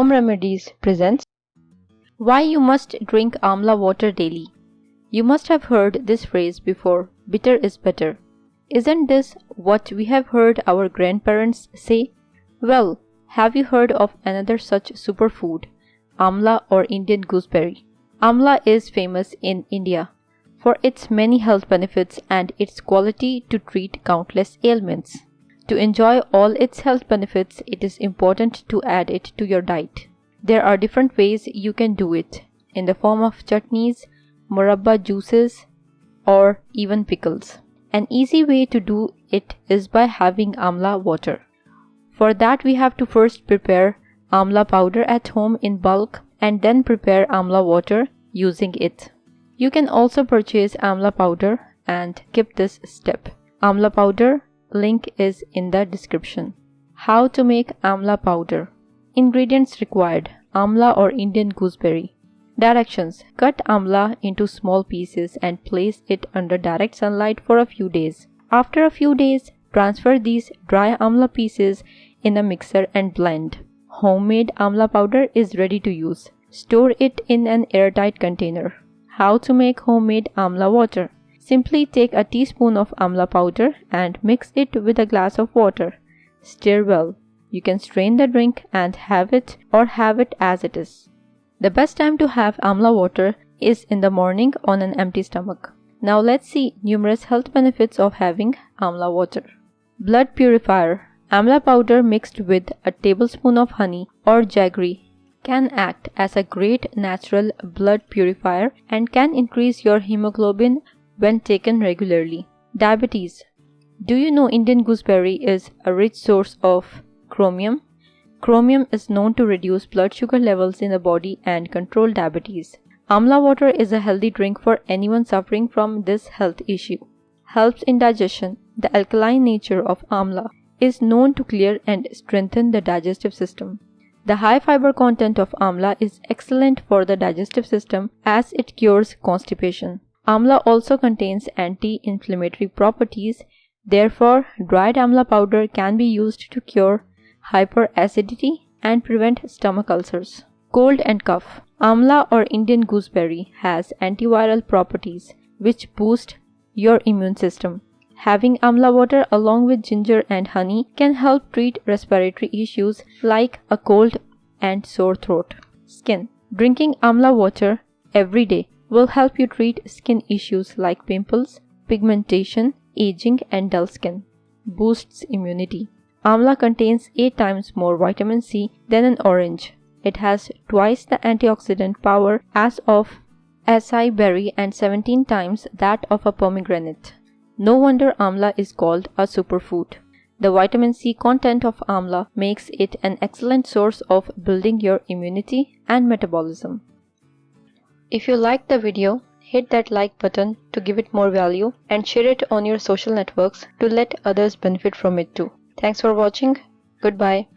Home Remedies presents Why You Must Drink Amla Water Daily. You must have heard this phrase before, bitter is better. Isn't this what we have heard our grandparents say? Well, have you heard of another such superfood, Amla or Indian Gooseberry? Amla is famous in India for its many health benefits and its quality to treat countless ailments. To enjoy all its health benefits, it is important to add it to your diet. There are different ways you can do it, in the form of chutneys, murabba juices, or even pickles. An easy way to do it is by having amla water. For that, we have to first prepare amla powder at home in bulk and then prepare amla water using it. You can also purchase amla powder and skip this step. Amla powder link is in the description. How to make amla powder. Ingredients required: amla or Indian gooseberry. Directions: cut amla into small pieces and place it under direct sunlight for a few days. After a few days, transfer these dry amla pieces in a mixer and blend. Homemade amla powder is ready to use. Store it in an airtight container. How to make homemade amla water. Simply take a teaspoon of amla powder and mix it with a glass of water. Stir well. You can strain the drink and have it or have it as it is. The best time to have amla water is in the morning on an empty stomach. Now let's see numerous health benefits of having amla water. Blood purifier. Amla powder mixed with a tablespoon of honey or jaggery can act as a great natural blood purifier and can increase your hemoglobin when taken regularly. Diabetes. Do you know Indian gooseberry is a rich source of chromium? Chromium is known to reduce blood sugar levels in the body and control diabetes. Amla water is a healthy drink for anyone suffering from this health issue. Helps in digestion. The alkaline nature of amla is known to clear and strengthen the digestive system. The high fiber content of amla is excellent for the digestive system as it cures constipation. Amla also contains anti-inflammatory properties. Therefore, dried amla powder can be used to cure hyperacidity and prevent stomach ulcers. Cold and cough. Amla or Indian gooseberry has antiviral properties which boost your immune system. Having amla water along with ginger and honey can help treat respiratory issues like a cold and sore throat. Skin. Drinking amla water every day will help you treat skin issues like pimples, pigmentation, aging, and dull skin. Boosts immunity. Amla contains 8 times more vitamin C than an orange. It has twice the antioxidant power as of acai berry and 17 times that of a pomegranate. No wonder amla is called a superfood. The vitamin C content of amla makes it an excellent source of building your immunity and metabolism. If you liked the video, hit that like button to give it more value and share it on your social networks to let others benefit from it too. Thanks for watching. Goodbye.